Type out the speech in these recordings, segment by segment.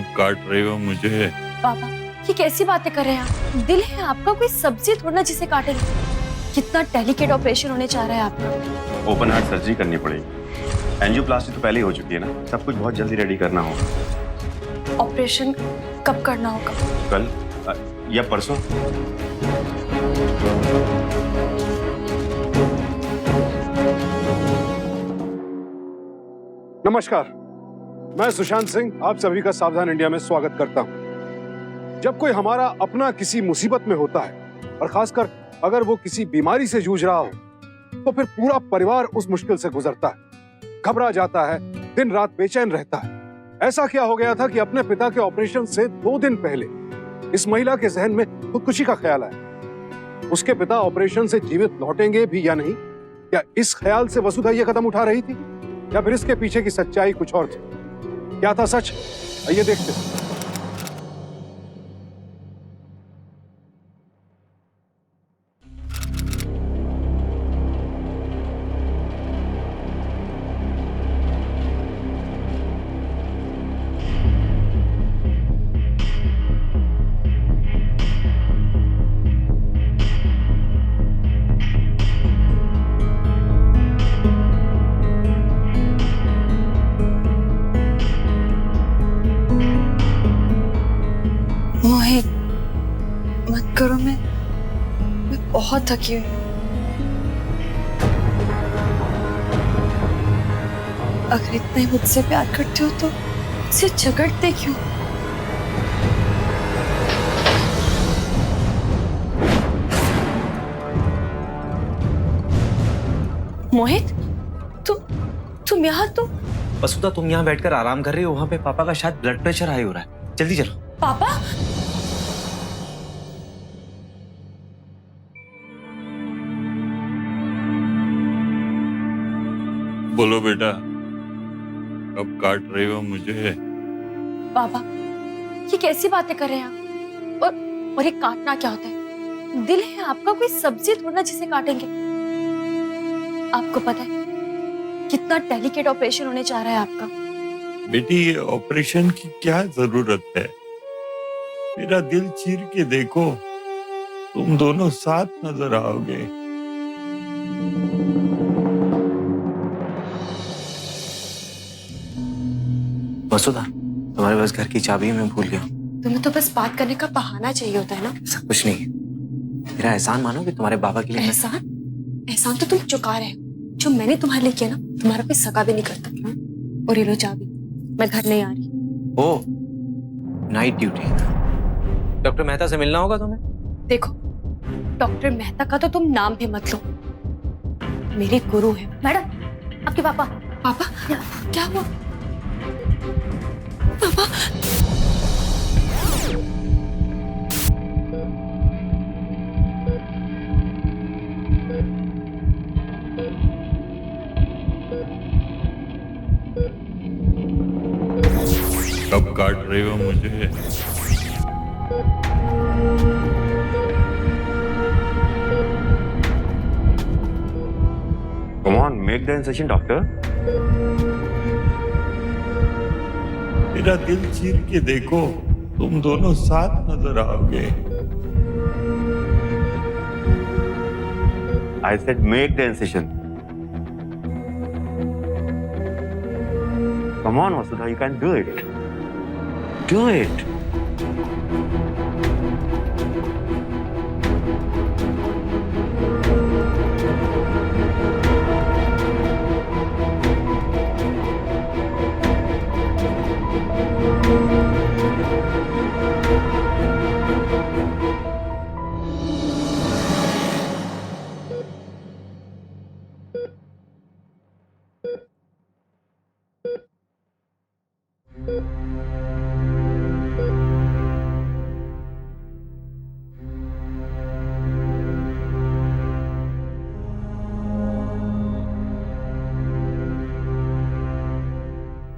कब काट रही हो मुझे? पापा, ये कैसी बातें कर रहे हैं आप? दिल है आपका, कोई सब्जी थोड़ा ना जिसे काटेंगे। कितना डेलिकेट ऑपरेशन होने जा रहा है आपका। ओपन हार्ट सर्जरी करनी पड़ेगी। एंजियोप्लास्टी तो पहले ही हो चुकी है ना, सब कुछ बहुत जल्दी रेडी करना होगा। ऑपरेशन कब करना होगा? कल या परसों। नमस्कार, मैं सुशांत सिंह आप सभी का सावधान इंडिया में स्वागत करता हूं। जब कोई हमारा अपना किसी मुसीबत में होता है और खासकर अगर वो किसी बीमारी से जूझ रहा हो तो फिर पूरा परिवार उस मुश्किल से गुजरता है, घबरा जाता है, दिन रात बेचैन रहता है। ऐसा क्या हो गया था कि अपने पिता के ऑपरेशन से 2 दिन पहले इस महिला के जहन में खुदकुशी का ख्याल आया। उसके पिता ऑपरेशन से जीवित लौटेंगे भी या नहीं, क्या इस ख्याल से वसुधा ये कदम उठा रही थी या फिर इसके पीछे की सच्चाई कुछ और थी? क्या था सच? आइए देखते हैं। मोहित, मत करो, मैं बहुत थकी हुई हूँ। अगर इतना ही मुझसे प्यार करते हो तो मुझसे झगड़ते क्यों? मोहित, तुम यहाँ तो? वसुधा, तुम यहाँ बैठकर आराम कर रही हो, वहाँ पे पापा का शायद ब्लड प्रेशर हाई हो रहा है। जल्दी चलो। पापा? बोलो बेटा, कब काट रही हो मुझे? पापा, ये कैसी बातें कर रहे हैं आप? और ये काटना क्या होता है? दिल है आपका, कोई सब्जी थोड़ा ना जिसे काटेंगे। आपको पता है कितना डेलिकेट ऑपरेशन होने जा रहा है आपका। बेटी, ये ऑपरेशन की क्या जरूरत है? मेरा दिल चीर के देखो, तुम दोनों साथ नजर आओगे। वसुधा, तुम्हारे पास घर की चाबी मैं भूल गया। तुम्हें तो बस बात करने का बहाना चाहिए होता है ना। ऐसा कुछ नहीं है। मेरा एहसान मानो कि तुम्हारे बाबा के लिए एहसान तो तुम चुका रहे हो। जो मैंने तुम्हारे लिए किया ना, तुम्हारा कोई सगा भी नहीं करता। और ये लो चाबी, मैं घर नहीं आ रही। ओ, नाइट ड्यूटी। डॉक्टर मेहता से मिलना होगा तुम्हें। देखो, डॉक्टर मेहता का तो तुम नाम भी मत लो, मेरे गुरु है। मैडम, आपके पापा। पापा, क्या हुआ? पापा, कब काट रही हो मुझे? Come on, make the incision, doctor. मेरा दिल चीर के देखो, तुम दोनों साथ नजर आओगे। I said make the incision. Come on, Vasudha, you can do it. Do it.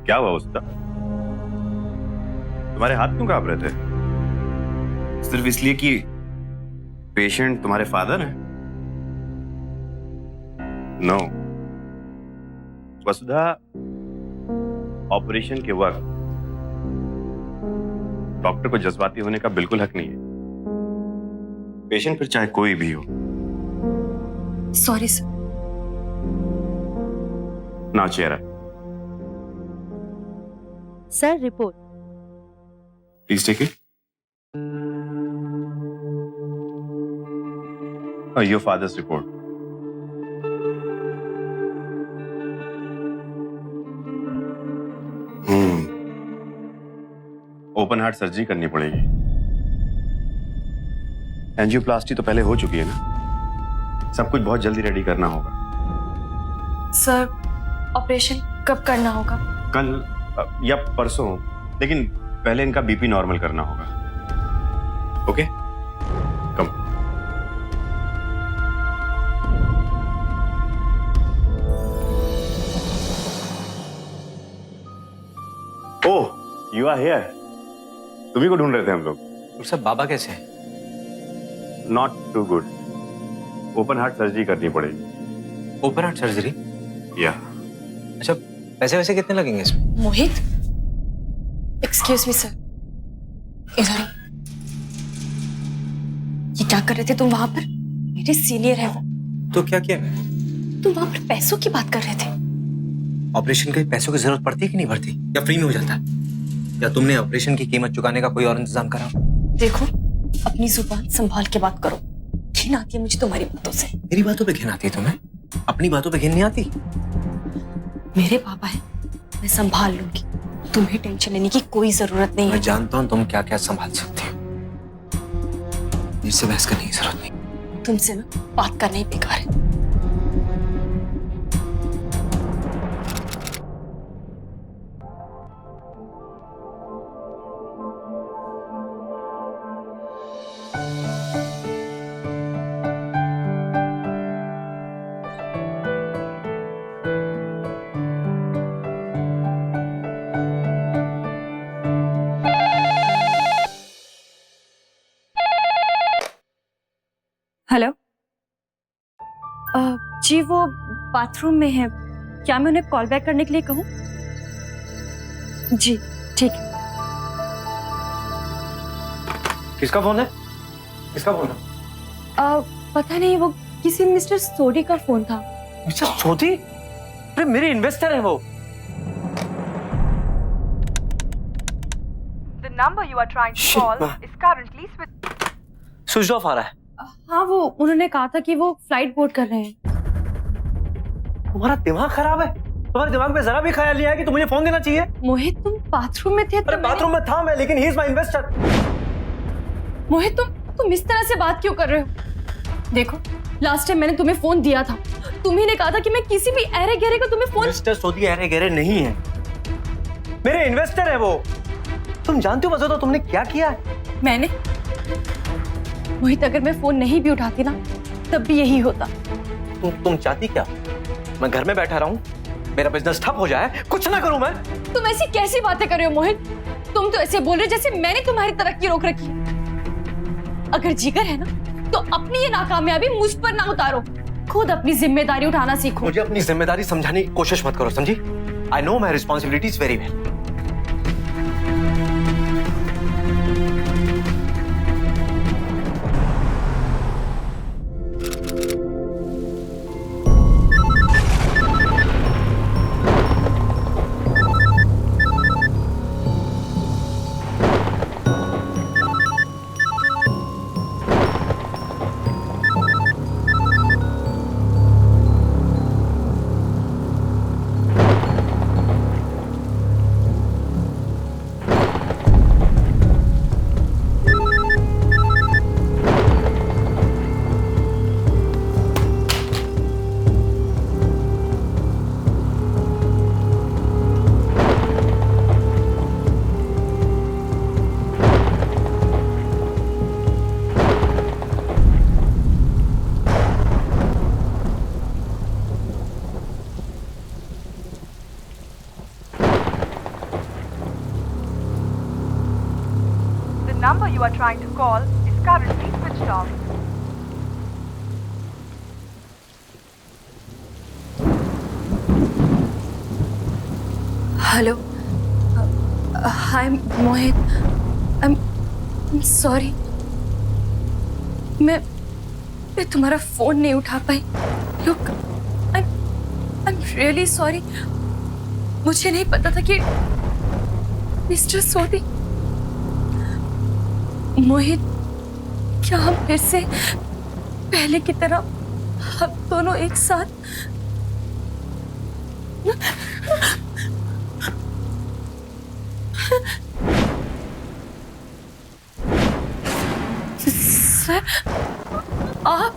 क्या हुआ उसका? तुम्हारे हाथ क्यों कांप रहे थे? सिर्फ इसलिए कि पेशेंट तुम्हारे फादर हैं? नो। वसुधा, ऑपरेशन के वक्त डॉक्टर को जज्बाती होने का बिल्कुल हक नहीं है। पेशेंट फिर चाहे कोई भी हो। Sorry sir. ना चेहरा। Sir report. Please take it. Your father's report. Open heart surgery करनी पड़ेगी। एंजियोप्लास्टी तो पहले हो चुकी है ना। सब कुछ बहुत जल्दी रेडी करना होगा। सर ऑपरेशन कब करना होगा? कल या परसों, लेकिन पहले इनका बीपी नॉर्मल करना होगा। Okay, come. Oh, you are here. तुम्ही को ढूंढ रहे थे हम लोग। और सब बाबा कैसे हैं? Not too good. Open heart surgery करनी पड़ेगी। Open heart surgery? या। अच्छा, पैसे वैसे कितने लगेंगे इसमें? मोहित, एक्सक्यूज मी सर, इधर। ये क्या कर रहे थे तुम वहां पर? मेरे सीनियर है वो। तो क्या किया मैंने? तुम वहां पर पैसों की बात कर रहे थे। ऑपरेशन के पैसों की जरूरत पड़ती है कि नहीं पड़ती, या फ्री में हो जाता है? या तुमने ऑपरेशन की कीमत चुकाने का कोई और इंतजाम करा? देखो, अपनी जुबान संभाल के बात करो। घिन आती है मुझे तुम्हारी बातों से। मेरी बातों पे घिन आती है तुम्हें? अपनी बातों पे घिन नहीं आती? मेरे पापा है, मैं संभाल लूंगी। तुम्हें टेंशन लेने की कोई जरूरत नहीं मैं है। जानता हूँ तुम क्या क्या संभाल सकती हो। मुझसे बहस करने की जरूरत नहीं। तुमसे ना बात करना ही बेकार है। हेलो, जी वो बाथरूम में है। क्या मैं उन्हें कॉल बैक करने के लिए कहूँ? जी ठीक है। किसका फोन है? किसका फोन है? पता नहीं, वो किसी मिस्टर सोडी का फोन था। मिस्टर सोडी? अरे मेरे इन्वेस्टर है वो। The number you are trying to Shit, call ma. is currently switched. Switch off आ रहा है। हाँ, वो उन्होंने कहा था कि वो फ्लाइट बोर्ड कर रहे हैं। तुम्हारा दिमाग खराब है? तुम्हारे दिमाग में जरा भी ख्याल नहीं आया कि तुम मुझे फोन देना चाहिए? मोहित, तुम बाथरूम में थे तो अरे बाथरूम में था मैं, लेकिन ही इज माय इन्वेस्टर। मोहित, तुम इस तरह से बात क्यों कर रहे हो? देखो, लास्ट टाइम मैंने तुम्हें फोन दिया था, तुम्ही ने कहा था कि मैं किसी भी अरे गहरे को तुम्हें फोन। मिस्टर सोडी अरे गहरे नहीं है, मेरे इन्वेस्टर है वो। तुम जानते हो वजह तो तुमने क्या किया है? मैंने? मोहित, अगर मैं फोन नहीं भी उठाती ना, तब भी यही होता। तुम चाहती क्या? मैं घर में बैठा रहूं, मेरा बिजनेस ठप हो जाए, कुछ ना करूं मैं? तुम ऐसी कैसी बातें कर रहे हो मोहित? तुम तो ऐसे बोल रहे हो जैसे मैंने तुम्हारी तरक्की रोक रखी। अगर जिगर है ना, तो अपनी ये नाकामयाबी मुझ पर ना उतारो। खुद अपनी जिम्मेदारी उठाना सीखो। मुझे अपनी जिम्मेदारी समझाने की कोशिश मत करो, समझी? I know my responsibilities very well. The number you are trying to call is currently switched off. Hello, hi Mohit, I'm sorry. मैं तुम्हारा फोन नहीं उठा पाई। Look, I'm really sorry. मुझे नहीं पता था कि मिस्टर सोडी। मोहित, क्या हम फिर से पहले की तरह हम दोनों एक साथ? सर, आप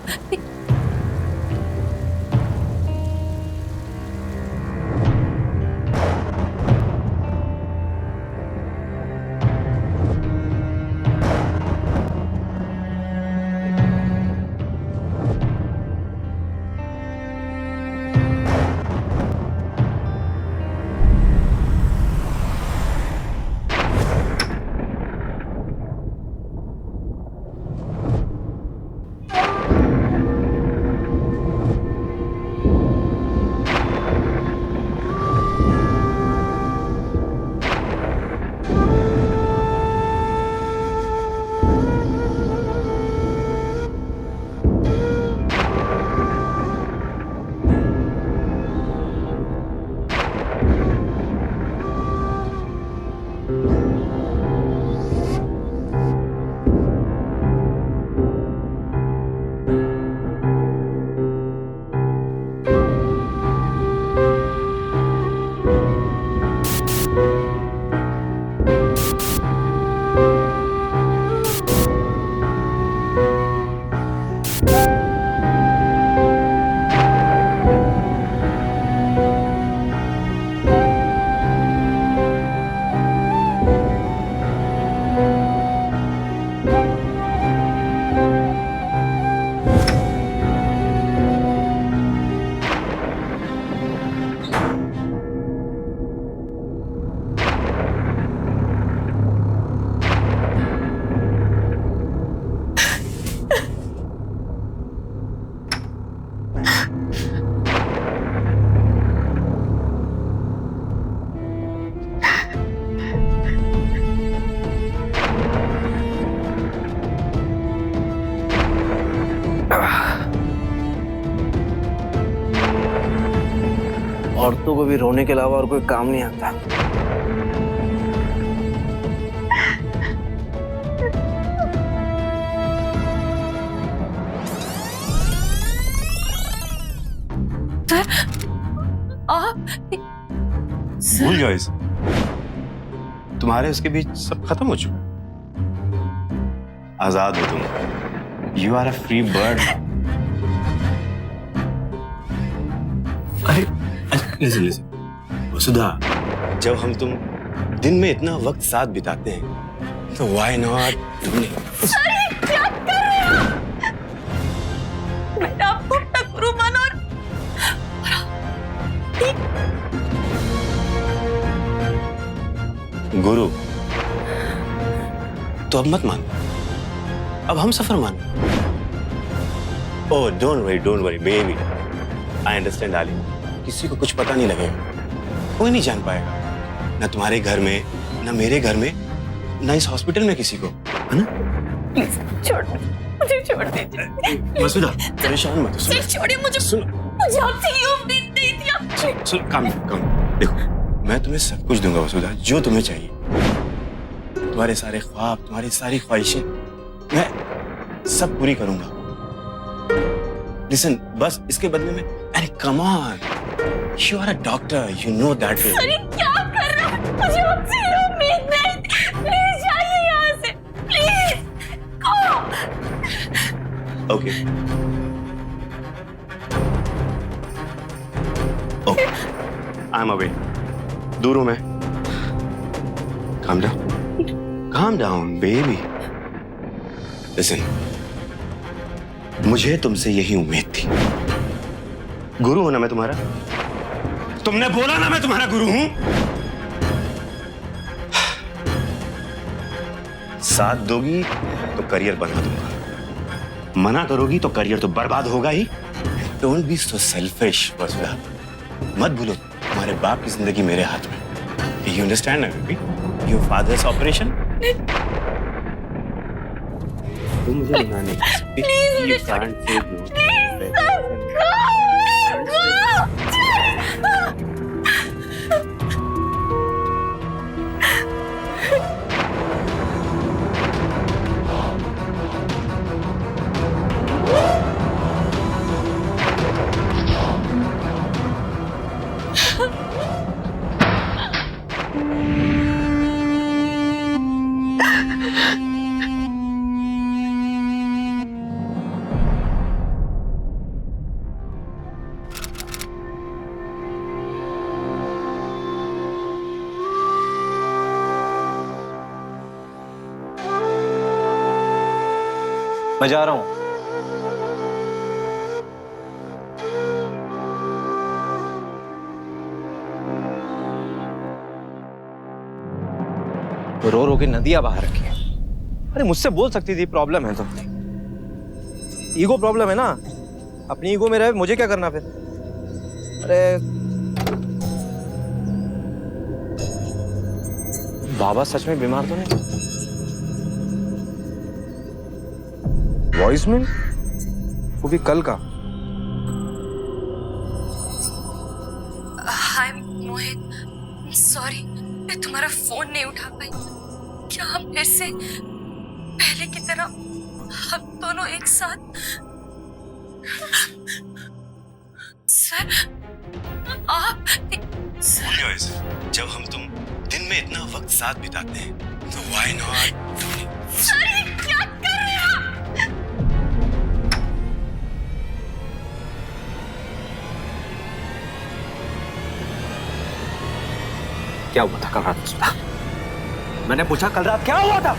औरतों को भी रोने के अलावा और कोई काम नहीं आता। सर, आप भूल जाओ इसे। तुम्हारे उसके बीच सब खत्म हो चुका। आजाद हो तुम। You are a free bird. Listen Vasudha, जब हम तुम दिन में इतना वक्त साथ बिताते हैं तो व्हाई नॉट तुमने क्या कर रहे हो? मैंने आपको अपना गुरु माना और गुरु तो अब मत मानो, अब हम सफर मानो। Oh don't worry baby, I understand darling. किसी को कुछ पता नहीं लगेगा, कोई नहीं जान पाएगा, ना तुम्हारे घर में, ना मेरे घर में, ना इस हॉस्पिटल में किसी को, है ना? प्लीज मुझे छोड़ दीजिए। वसुधा परेशान मत हो। सर छोड़िए मुझे। सुनो, मुझे आपसे ये उम्मीद नहीं थी। आप सुनो, काम देखो, मैं तुम्हें सब कुछ दूंगा वसुधा, जो तुम्हें चाहिए। तुम्हारे सारे ख्वाब, तुम्हारी सारी ख्वाहिशें मैं सब पूरी करूंगा। लिसन, बस इसके बदले में, अरे come on, you are a doctor, you know that. अरे क्या कर रहा है? मुझे आपसे ये उम्मीद नहीं थी। प्लीज जाइए यहाँ से, please go. Okay okay, I am away. दूर हूं मैं। Calm down, baby. Listen, मुझे तुमसे यही उम्मीद थी। गुरु हूं ना मैं तुम्हारा? तुमने बोला ना मैं तुम्हारा गुरु हूं। साथ दोगी तो करियर बना दूंगा, मना करोगी तो करियर तो बर्बाद होगा ही। डोंट बी सो सेल्फिश वसुधा। मत भूलो तुम्हारे बाप की जिंदगी मेरे हाथ में। यू अंडरस्टैंड ना बेबी? योर फादर्स ऑपरेशन तुम मुझे मना नहीं कर सकती। Please, You can't say no. मैं जा रहा हूं। रो रो के नदियां बहा रखी है। अरे मुझसे बोल सकती थी प्रॉब्लम है तो। ईगो प्रॉब्लम है ना, अपनी ईगो में रहे, मुझे क्या करना फिर। अरे बाबा सच में बीमार तो नहीं? वॉइसमेल वो भी कल का। हाय मोहित, सॉरी मैं तुम्हारा फोन नहीं उठा पाई। क्या आप फिर से पहले की तरह हम दोनों एक साथ? सर आप सर, जब हम तुम दिन में इतना वक्त साथ बिताते हैं तो व्हाई नॉट? सर ये क्या कर रहे हो? क्या हुआ था कल रात में सुधा? मैंने पूछा कल रात क्या हुआ था?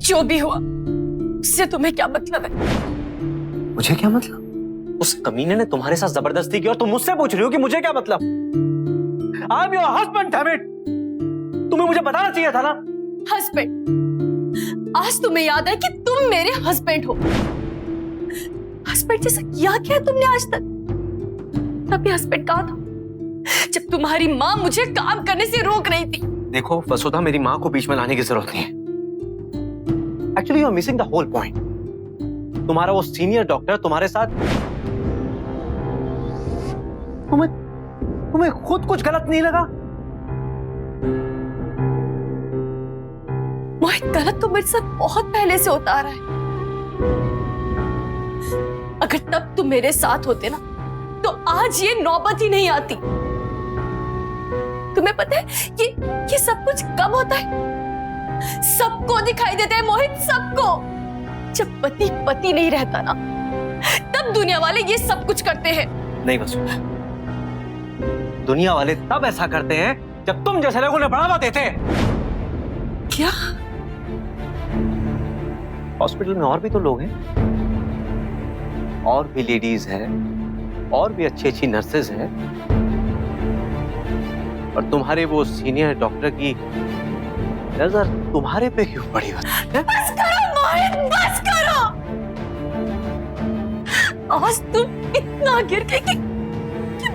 जो भी हुआ उससे तुम्हें क्या मतलब है? मुझे क्या मतलब? उस कमीने ने तुम्हारे साथ जबरदस्ती की और तुम मुझसे पूछ रही हो कि मुझे क्या मतलब? I am your husband, damn it. तुम्हें मुझे बताना चाहिए था ना। हस्बैंड? आज तुम्हें याद है कि तुम मेरे हस्बैंड हो। हस्बैंड जैसा किया क्या तुमने आज तक? तभी हस्बैंड कहा था जब तुम्हारी माँ मुझे काम करने से रोक रही थी। देखो वसुधा, मेरी माँ को बीच में लाने की जरूरत नहीं है। Actually you are missing the whole point. तुम्हारा वो सीनियर डॉक्टर तुम्हारे साथ, तुम्हें खुद कुछ गलत नहीं लगा? मोहित, गलत तो मेरे साथ बहुत पहले से होता आ रहा है। अगर तब तुम मेरे साथ होते ना तो आज ये नौबत ही नहीं आती। तुम्हें पता है कि सब कुछ कब होता है? सबको दिखाई देता है मोहित, सबको। जब पति पति नहीं रहता ना तब दुनिया वाले ये सब कुछ करते हैं। नहीं वसुधा, दुनिया वाले तब ऐसा करते हैं जब तुम जैसे लोगों ने बढ़ावा देते हैं। क्या? हॉस्पिटल में और भी तो लोग हैं, और भी लेडीज हैं, और भी अच्छी अच्छी नर्सेज हैं, और तुम्हारे वो सीनियर डॉक्टर की नजर तुम्हारे पे क्यों पड़ी है? बस करो मोहित, बस करो। आज तुम इतना गिर गए कि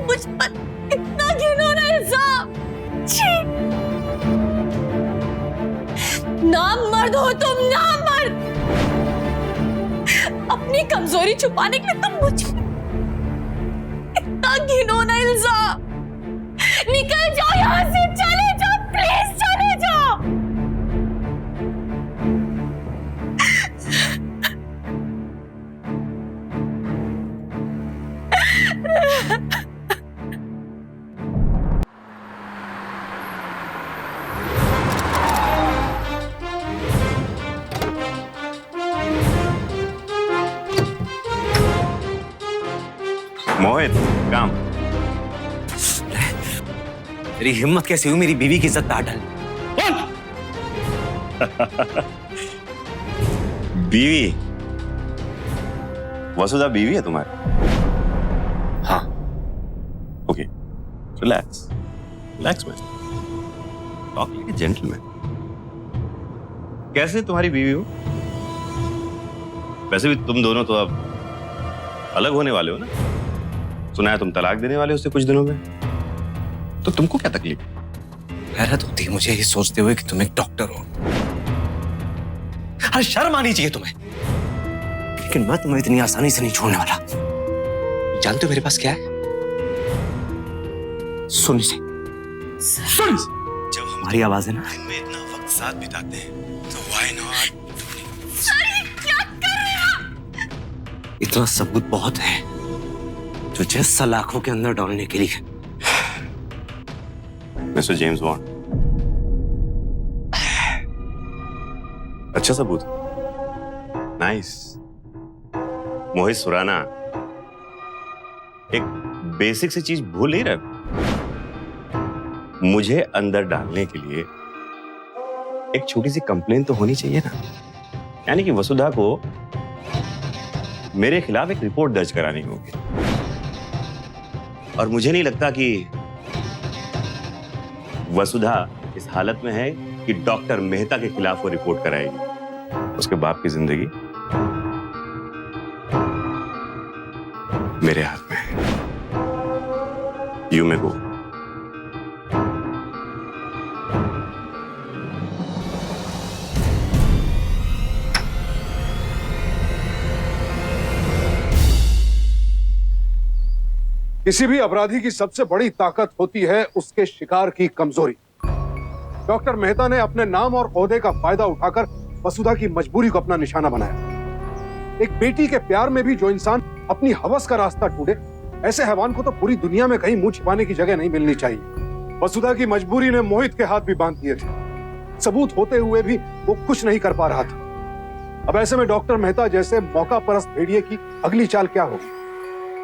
मुझ पर इतना घिनौना इल्जाम। छी! नामर्द हो तुम, नामर्द। अपनी कमजोरी छुपाने के लिए तुम मुझ पर इतना घिनौना इल्जाम। निकल जाओ यहाँ से, चले जाओ, प्लीज चले जाओ। मोहित, काम। तेरी हिम्मत कैसी हुई मेरी बीवी की इज्जत पे हाथ डालने? बीवी? वसुधा बीवी है तुम्हारी? हाँ। Okay, relax relax man, talk like a gentleman. कैसे तुम्हारी बीवी हो? वैसे भी तुम दोनों तो अब अलग होने वाले हो ना? सुना है तुम तलाक देने वाले हो उससे कुछ दिनों में। तो तुमको क्या तकलीफ? हैरत होती है मुझे ये सोचते हुए कि तुम एक डॉक्टर हो, हाँ, शर्म आनी चाहिए तुम्हें। लेकिन मैं तुम्हें इतनी आसानी से नहीं छोड़ने वाला। जानते हो मेरे पास क्या है? सुन इसे, सुन इसे। जब हमारी आवाजें ना दिन में इतना वक्त साथ बिताते हैं तो व्हाई नॉट? क्या कर रहे हैं आप? इतना सबूत बहुत है तुझे सलाखों के अंदर डालने के लिए। मिस्टर जेम्स बॉन्ड, अच्छा सबूत, नाइस। मोहित सुराना एक बेसिक सी चीज भूल नहीं रहा, मुझे अंदर डालने के लिए एक छोटी सी कंप्लेन तो होनी चाहिए ना। यानी कि वसुधा को मेरे खिलाफ एक रिपोर्ट दर्ज करानी होगी, और मुझे नहीं लगता कि वसुधा इस हालत में है कि डॉक्टर मेहता के खिलाफ वो रिपोर्ट कराएगी। उसके बाप की जिंदगी मेरे हाथ में है। यू मे गो। किसी भी अपराधी की सबसे बड़ी ताकत होती है उसके शिकार की कमजोरी। डॉक्टर मेहता ने अपने नाम और ओहदे का फायदा उठाकर वसुधा की मजबूरी को अपना निशाना बनाया। एक बेटी के प्यार में भी जो इंसान अपनी हवस का रास्ता ढूंढे, ऐसे हैवान को तो पूरी दुनिया में कहीं मुंह छिपाने की जगह नहीं मिलनी चाहिए। वसुधा की मजबूरी ने मोहित के हाथ भी बांध दिए थे। सबूत होते हुए भी वो कुछ नहीं कर पा रहा था। अब ऐसे में डॉक्टर मेहता जैसे मौका परस्त भेड़िए की अगली चाल क्या होगी?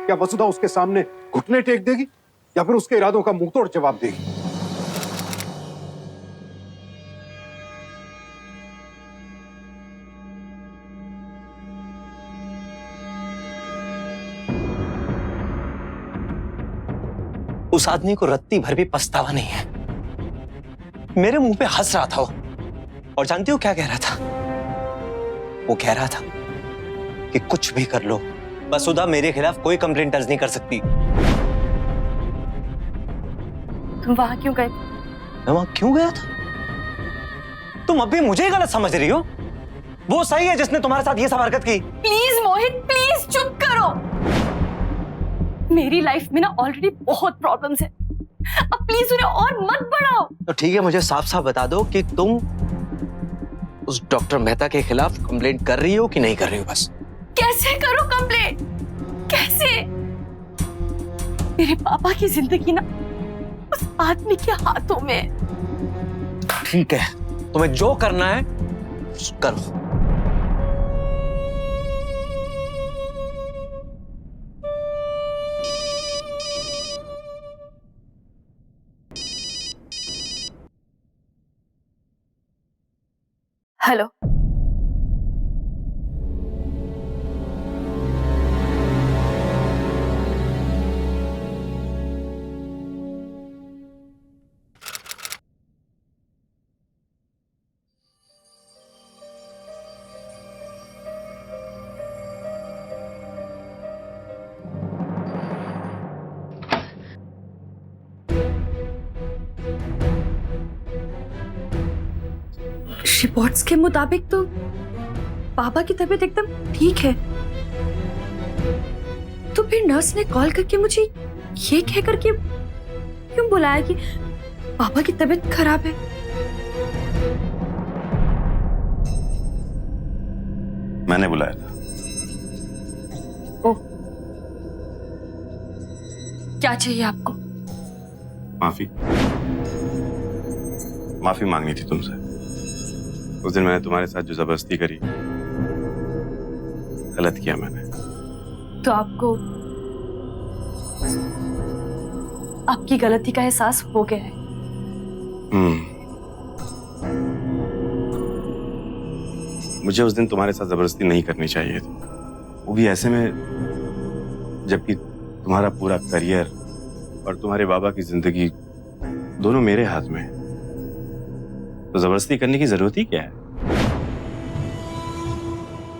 क्या वसुधा उसके सामने घुटने टेक देगी या फिर उसके इरादों का मुंहतोड़ जवाब देगी? उस आदमी को रत्ती भर भी पछतावा नहीं है। मेरे मुंह पे हंस रहा था वो, और जानती हो क्या कह रहा था? वो कह रहा था कि कुछ भी कर लो, वसुधा मेरे खिलाफ कोई कंप्लेंट दर्ज नहीं कर सकती। तुम वहां क्यों गए? मैं वहां क्यों गया था? तुम अब भी मुझे गलत समझ रही हो। वो सही है जिसने तुम्हारे साथ ये सब हरकत की। प्लीज मोहित, प्लीज चुप करो। मेरी लाइफ में ना ऑलरेडी बहुत प्रॉब्लम्स है, अब प्लीज उन्हें और मत बढ़ाओ। तो ठीक है, मुझे साफ साफ बता दो कि तुम उस डॉक्टर मेहता के खिलाफ कंप्लेंट कर रही हो कि नहीं कर रही हो। बस कैसे करो कंप्लेंट? कैसे? मेरे पापा की जिंदगी ना उस आदमी के हाथों में है। ठीक है, तुम्हें जो करना है करो। हेलो, रिपोर्ट्स के मुताबिक तो पापा की तबीयत एकदम ठीक है। तो फिर नर्स ने कॉल करके मुझे ये कहकर के क्यों बुलाया कि पापा की तबीयत खराब है? मैंने बुलाया था। ओ, क्या चाहिए आपको? माफी मांगनी थी तुमसे। उस दिन मैंने तुम्हारे साथ जो जबरदस्ती करी, गलत किया मैंने। तो आपको आपकी गलती का एहसास हो गया है? मुझे उस दिन तुम्हारे साथ जबरदस्ती नहीं करनी चाहिए थी, वो भी ऐसे में जबकि तुम्हारा पूरा करियर और तुम्हारे बाबा की जिंदगी दोनों मेरे हाथ में है। तो जबरदस्ती करने की जरूरत ही क्या है?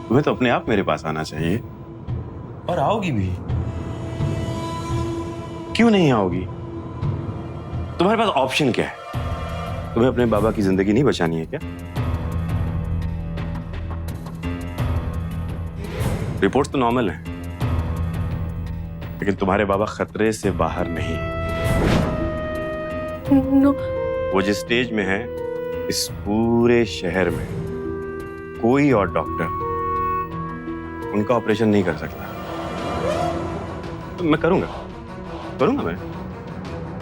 तुम्हें तो अपने आप मेरे पास आना चाहिए, और आओगी भी। क्यों नहीं आओगी? तुम्हारे पास ऑप्शन क्या है? तुम्हें अपने बाबा की जिंदगी नहीं बचानी है क्या? रिपोर्ट तो नॉर्मल है, लेकिन तुम्हारे बाबा खतरे से बाहर नहीं। नो, वो जिस स्टेज में है, इस पूरे शहर में कोई और डॉक्टर उनका ऑपरेशन नहीं कर सकता। तो मैं करूंगा मैं,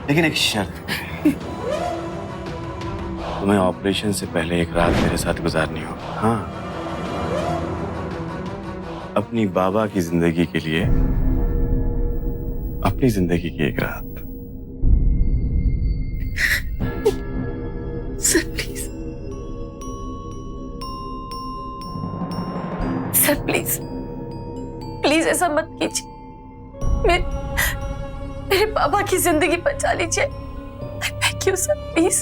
लेकिन एक शर्त पे। तुम्हें ऑपरेशन से पहले एक रात मेरे साथ गुजारनी होगी। हाँ, अपनी बाबा की जिंदगी के लिए अपनी जिंदगी की एक रात। Sir please, sir please, please ऐसा मत कीजिए। मेरे बाबा की जिंदगी बचा लीजिए। I beg you, sir, please.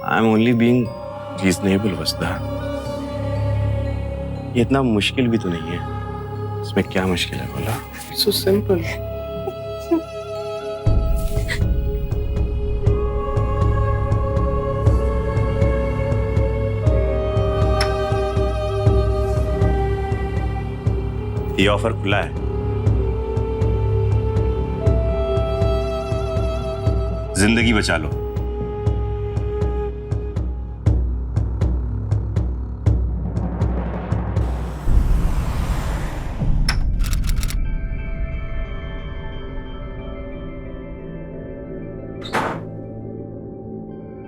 I'm only being reasonable, वसुधा। ये इतना मुश्किल भी तो नहीं है। इसमें क्या मुश्किल है बोला? It's so simple. ये ऑफर खुला है। जिंदगी बचा लो।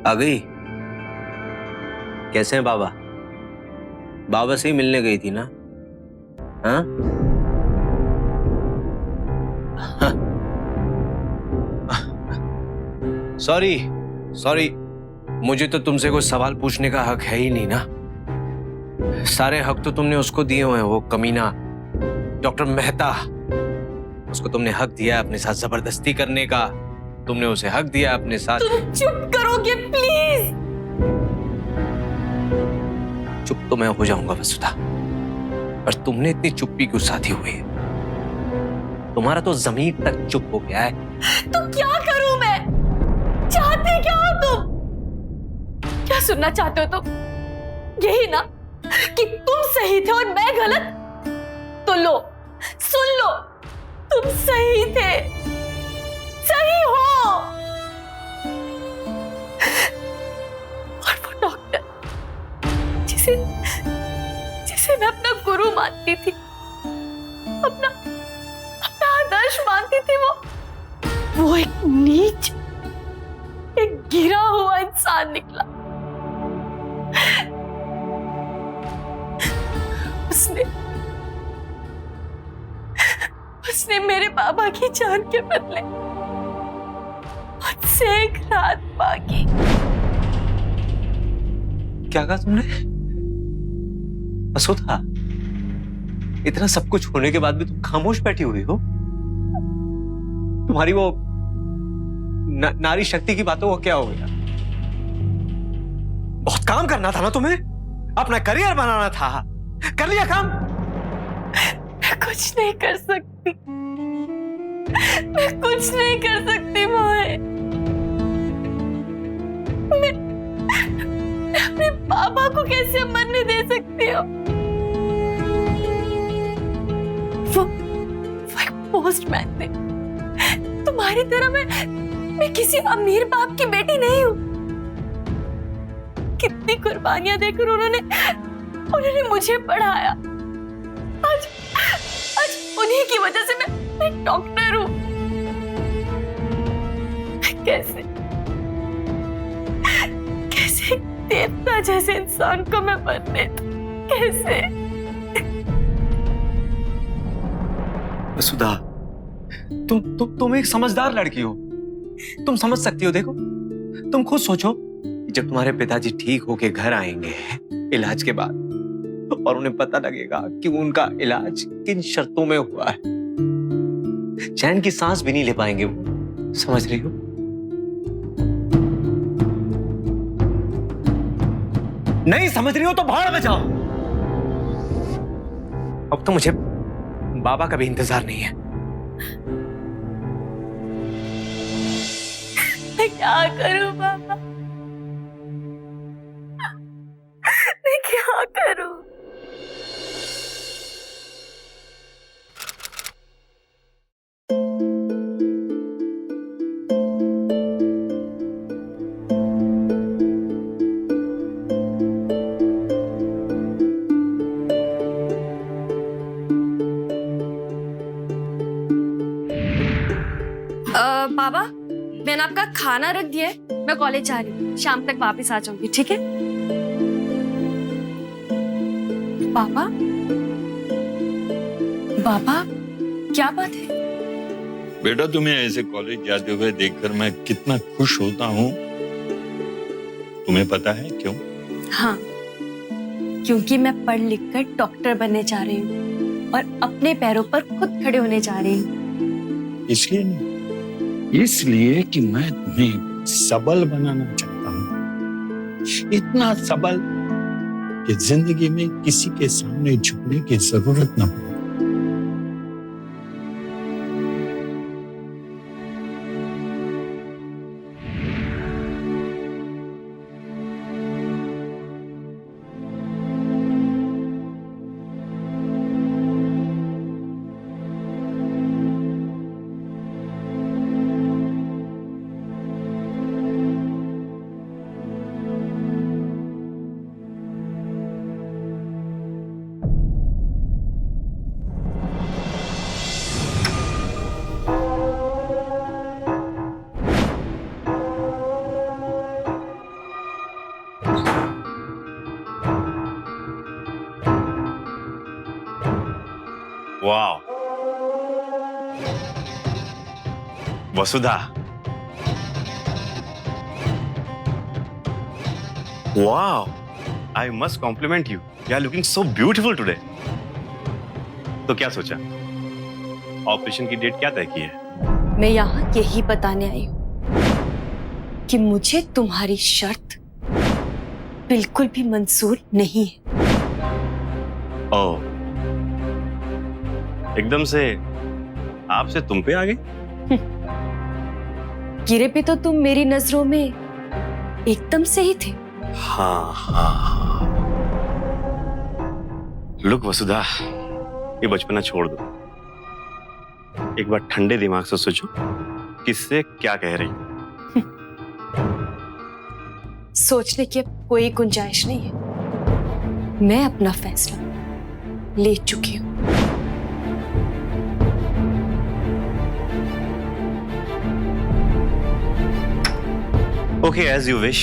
आ गई? कैसे हैं बाबा? बाबा से ही मिलने गई थी ना? हाँ? सॉरी, मुझे तो तुमसे कोई सवाल पूछने का हक है ही नहीं ना। सारे हक तो तुमने उसको दिए हुए हैं, वो कमीना डॉक्टर मेहता। उसको तुमने हक दिया अपने साथ जबरदस्ती करने का। तुमने उसे हक दिया अपने साथ। तुम चुप करोगे प्लीज? चुप तो मैं हो जाऊंगा वसुधा, पर तुमने इतनी चुप्पी क्यों साधी हुई है? तुम्हारा तो जमीन तक चुप हो गया है। तो क्या करूं मैं? चाहते क्या हो तुम? क्या सुनना चाहते हो तुम? यही ना कि तुम सही थे और मैं गलत? तो लो, सुन लो, तुम सही थे, सही हो। और वो डॉक्टर जिसे मैं अपना गुरु मानती थी, अपना आदर्श मानती थी, वो एक नीच, एक गिरा हुआ इंसान निकला। उसने मेरे बाबा की जान के बदले मुझसे एक रात मांगी। क्या कहा तुमने? वसुधा, इतना सब कुछ होने के बाद भी तुम खामोश बैठी हुई हो? तुम्हारी वो नारी शक्ति की बातों को क्या हो गया? बहुत काम करना था ना तुम्हें, अपना करियर बनाना था। कर लिया काम? मैं कुछ नहीं कर सकती, मैं कुछ नहीं कर सकती मोहित। मैं अपने बाबा को कैसे मरने दे सकती हूँ? वो एक पोस्टमैन थे। तुम्हारी तरह मैं किसी अमीर बाप की बेटी नहीं हूँ। कितनी कुर्बानियां देकर उन्होंने मुझे पढ़ाया। आज उन्हीं की वजह से मैं डॉक्टर हूँ। कैसे देवता जैसे इंसान को मैं बनने दूं? कैसे? वसुधा, तुम एक समझदार लड़की हो, तुम समझ सकती हो। देखो, तुम खुद सोचो, जब तुम्हारे पिताजी ठीक होके घर आएंगे इलाज के बाद, और उन्हें पता लगेगा कि उनका इलाज किन शर्तों में हुआ है, चैन की सांस भी नहीं ले पाएंगे वो। समझ रही हो? नहीं समझ रही हो तो भाड़ में जाओ। अब तो मुझे बाबा का भी इंतजार नहीं है। मैं क्या करूं बाबा? क्या करूं? बाबा, मैंने आपका खाना रख दिया है, मैं कॉलेज जा रही हूँ, शाम तक वापस आ जाऊंगी, ठीक है? पापा, पापा, क्या बात है? बेटा, तुम्हें ऐसे कॉलेज जाते हुए देखकर मैं कितना खुश होता हूँ, तुम्हें पता है क्यों? हाँ, क्योंकि मैं पढ़ लिख कर डॉक्टर बनने जा रही हूँ और अपने पैरों पर खुद खड़े होने जा रही हूँ। इसलिए नहीं, इसलिए कि मैं तुम्हें सबल बनाना चाहता हूँ, इतना सबल कि जिंदगी में किसी के सामने झुकने की जरूरत न हो। वाह, वसुधा, वाह, I must compliment you, you are looking so beautiful today. तो क्या सोचा, ऑपरेशन की डेट क्या तय की है? मैं यहाँ यही बताने आई हूँ कि मुझे तुम्हारी शर्त बिल्कुल भी मंजूर नहीं है। ओह, एकदम से आपसे तुम पे आ गई? गिरे भी तो तुम मेरी नजरों में एकदम से ही थे। हाँ हाँ हाँ। लुक वसुधा, ये बचपना छोड़ दो, एक बार ठंडे दिमाग से सोचो किससे क्या कह रही हो। सोचने की अब कोई गुंजाइश नहीं है, मैं अपना फैसला ले चुकी हूँ। Okay, as you wish.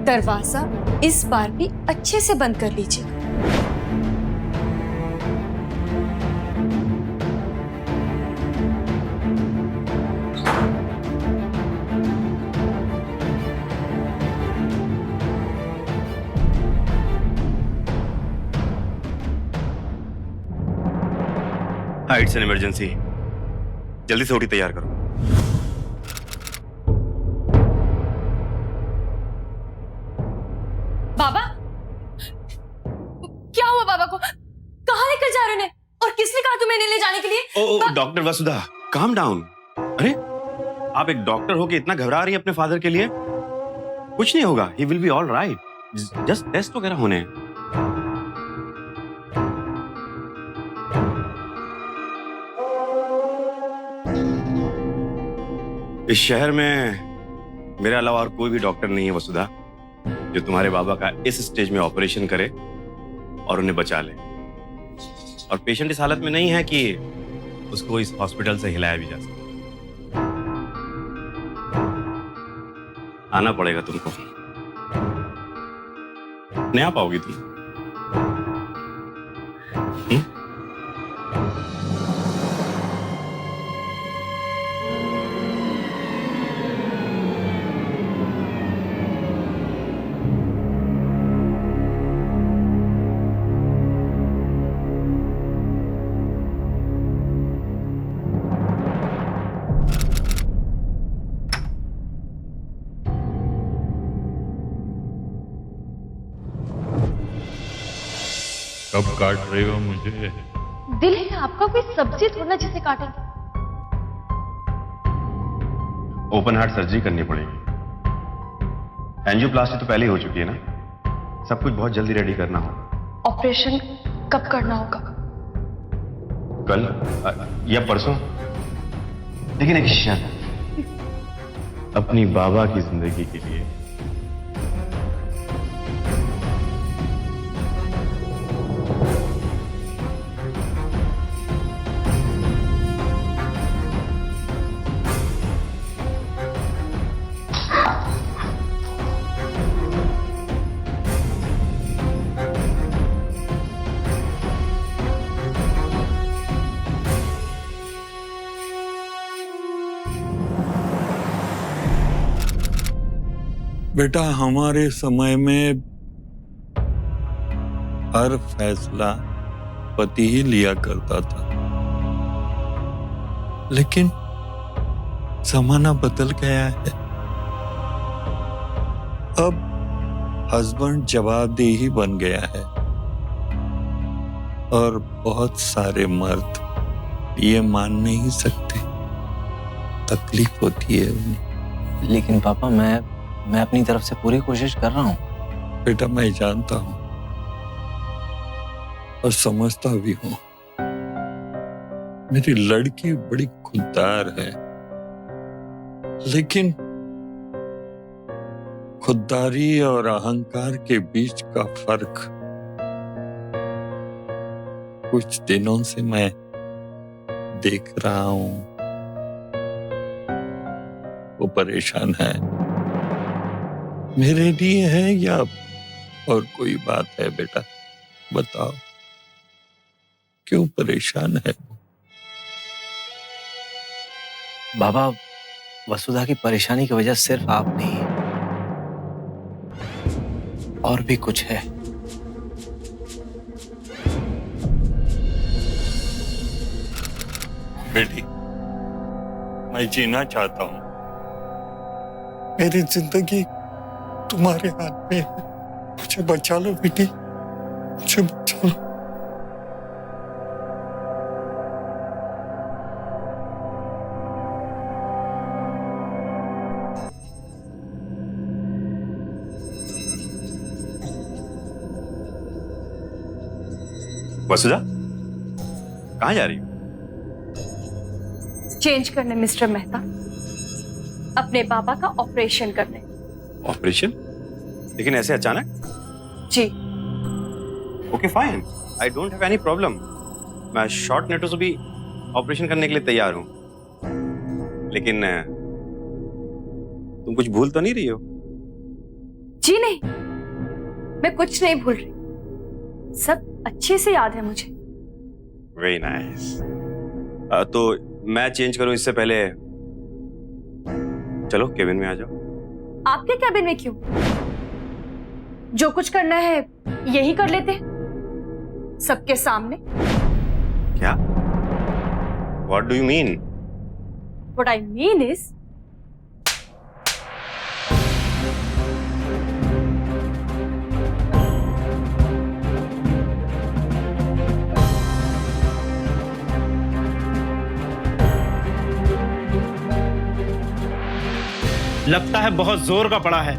दरवाजा इस बार भी अच्छे से बंद कर लीजिए। हाँ, इट्स एन इमरजेंसी, जल्दी से ओटी तैयार करो। बाबा, क्या हुआ बाबा को? कहाँ लेकर जा रहे हो उन्हें? और किसने कहा तुम्हें ले जाने के लिए? ओ डॉक्टर वसुधा, काम डाउन। अरे, आप एक डॉक्टर होके इतना घबरा रही है अपने फादर के लिए? कुछ नहीं होगा, he will be all right, just test वगैरह होने हैं। इस शहर में मेरे अलावा और कोई भी डॉक्टर नहीं है वसुधा, जो तुम्हारे बाबा का इस स्टेज में ऑपरेशन करे और उन्हें बचा ले। और पेशेंट इस हालत में नहीं है कि उसको इस हॉस्पिटल से हिलाया भी जा सके। आना पड़ेगा तुमको, नहीं आ पाओगी तुम। कब काट रहे हो मुझे? दिल है आपका, कोई सब्जी थोड़ा जिसे काटेंगे। ओपन हार्ट सर्जरी करनी पड़ेगी। एंजियोप्लास्टी तो पहले ही हो चुकी है ना, सब कुछ बहुत जल्दी रेडी करना हो। ऑपरेशन कब करना होगा? कल या परसों, लेकिन एक शर्त, अपनी बाबा की जिंदगी के लिए। बेटा, हमारे समय में हर फैसला पति ही लिया करता था, लेकिन जमाना बदल गया है। अब हस्बैंड जवाबदेही बन गया है और बहुत सारे मर्द ये मान नहीं सकते, तकलीफ होती है उन्हें। लेकिन पापा, मैं अपनी तरफ से पूरी कोशिश कर रहा हूं। बेटा, मैं जानता हूं और समझता भी हूं, मेरी लड़की बड़ी खुददार है, लेकिन खुददारी और अहंकार के बीच का फर्क कुछ दिनों से मैं देख रहा हूं। वो परेशान है, मेरे लिए है या और कोई बात है? बेटा बताओ, क्यों परेशान है वो? बाबा, वसुधा की परेशानी की वजह सिर्फ आप नहीं, और भी कुछ है। बेटी, मैं जीना चाहता हूं, मेरी जिंदगी तुम्हारे हाथ में है। मुझे बचा लो बेटी, मुझे बचा लो। वसुधा, कहाँ जा रही हो? चेंज करने मिस्टर मेहता, अपने बाबा का ऑपरेशन करने। ऑपरेशन? लेकिन ऐसे अचानक? जी। Okay fine, I don't have any problem. मैं शॉर्ट नोटिस भी ऑपरेशन करने के लिए तैयार हूं, लेकिन तुम कुछ भूल तो नहीं रही हो? जी नहीं, मैं कुछ नहीं भूल रही, सब अच्छे से याद है मुझे। Very nice. तो मैं चेंज करूं इससे पहले चलो केबिन में आ जाओ। आपके कैबिन में क्यों? जो कुछ करना है यही कर लेते हैं सबके सामने। क्या? What do you mean? What I mean is, लगता है बहुत जोर का पड़ा है,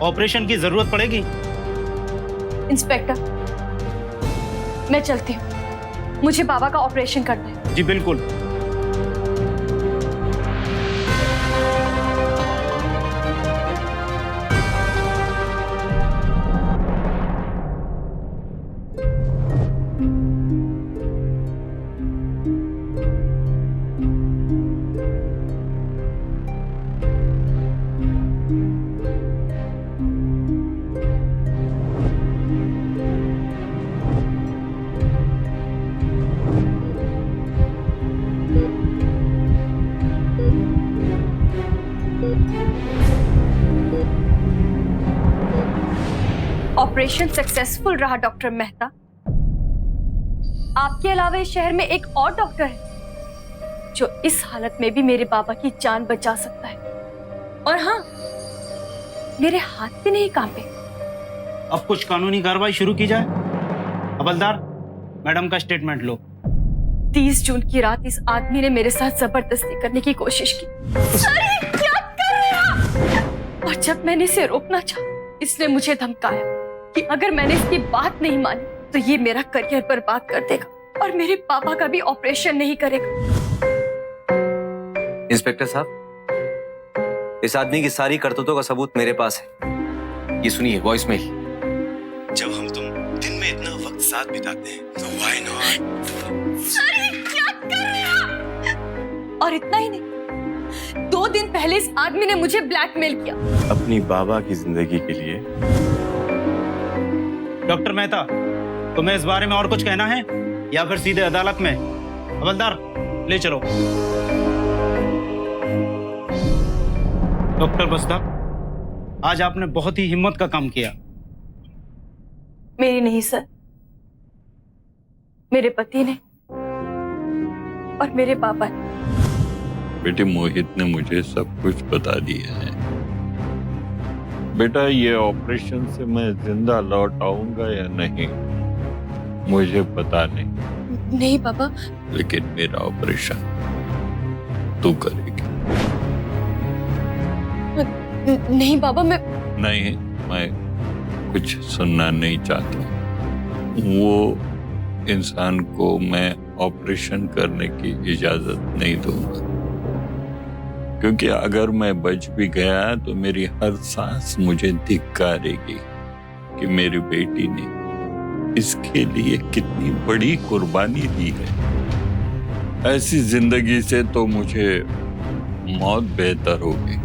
ऑपरेशन की जरूरत पड़ेगी। इंस्पेक्टर, मैं चलती हूँ, मुझे बाबा का ऑपरेशन करना है। जी बिल्कुल। ऑपरेशन सक्सेसफुल रहा डॉक्टर मेहता। आपके अलावा इस शहर में एक और डॉक्टर है जो इस हालत में भी मेरे बाबा की जान बचा सकता है। और हाँ, मेरे हाथ भी नहीं कांपे। अब कुछ कानूनी कार्रवाई शुरू की जाए। हवलदार, मैडम का स्टेटमेंट लो। 30 जून की रात इस आदमी ने मेरे साथ जबरदस्ती करने की कोशिश की। अरे क्या कर रहे हैं आप? और और जब मैंने इसे रोकना चाहा, इसने मुझे धमकाया कि अगर मैंने इसकी बात नहीं मानी तो ये मेरा करियर बर्बाद कर देगा और मेरे पापा का भी ऑपरेशन नहीं करेगा। इंस्पेक्टर साहब, इस आदमी की सारी करतूतों का सबूत मेरे पास है। ये सुनिए वॉइस मेल। जब हम तुम दिन में इतना वक्त साथ बिताते हैं तो व्हाई नॉट। क्या कर रहे हैं आप? और इतना ही नहीं, 2 दिन पहले इस आदमी ने मुझे ब्लैकमेल किया। अपनी बाबा की जिंदगी के लिए। डॉक्टर मेहता, तुम्हें इस बारे में और कुछ कहना है या फिर सीधे अदालत में? हवलदार ले चलो। डॉक्टर बसदा, आज आपने बहुत ही हिम्मत का काम किया। मेरी नहीं सर, मेरे पति ने और मेरे पापा ने। बेटे, मोहित ने मुझे सब कुछ बता दिया है। बेटा, ये ऑपरेशन से मैं जिंदा लौट आऊंगा या नहीं मुझे पता नहीं, नहीं पापा। लेकिन मेरा ऑपरेशन तू करेगी। नहीं पापा, मैं कुछ सुनना नहीं चाहता। वो इंसान को मैं ऑपरेशन करने की इजाजत नहीं दूंगा, क्योंकि अगर मैं बच भी गया तो मेरी हर सांस मुझे धिक्कारेगी कि मेरी बेटी ने इसके लिए कितनी बड़ी कुर्बानी दी है। ऐसी जिंदगी से तो मुझे मौत बेहतर होगी।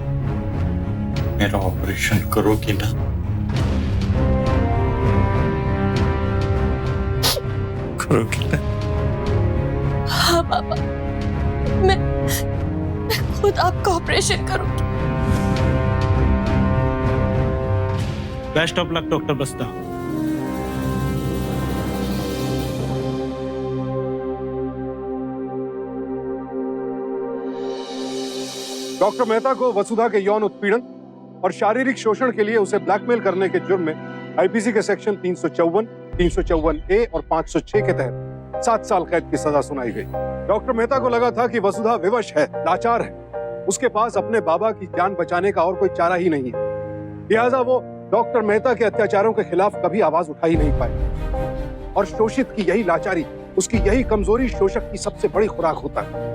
मेरा ऑपरेशन करोगी ना? करोगी ना? हाँ पापा, मैं खुद आपका ऑपरेशन करूंगी। बेस्ट ऑफ लक डॉक्टर बसदा। डॉक्टर मेहता को वसुधा के यौन उत्पीड़न और शारीरिक शोषण के लिए उसे ब्लैकमेल करने के जुर्म में आईपीसी के सेक्शन 354, 354A और 506 के तहत 7 साल कैद की सजा सुनाई गई। डॉक्टर मेहता को लगा था कि वसुधा विवश है, लाचार है, उसके पास अपने बाबा की जान बचाने का और कोई चारा ही नहीं है। लिहाजा वो डॉक्टर मेहता के अत्याचारों के खिलाफ कभी आवाज उठा ही नहीं पाए। और शोषित की यही लाचारी, उसकी यही कमजोरी शोषक की सबसे बड़ी खुराक होता है।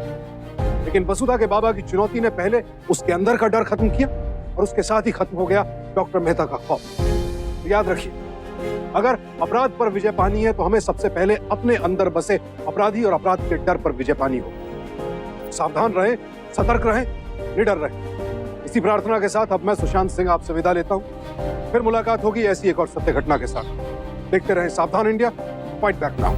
लेकिन वसुधा के बाबा की चुनौती ने पहले उसके अंदर का डर खत्म किया और उसके साथ ही खत्म हो गया डॉक्टर मेहता का खौफ। याद रखिए, अगर अपराध पर विजय पानी है तो हमें सबसे पहले अपने अंदर बसे अपराधी और अपराध के डर पर विजय पानी हो। सावधान रहें, सतर्क रहें, निडर रहें। इसी प्रार्थना के साथ अब मैं सुशांत सिंह आपसे विदा लेता हूं। फिर मुलाकात होगी ऐसी एक और सत्य घटना के साथ। देखते रहें सावधान इंडिया, फाइट बैक नाउ।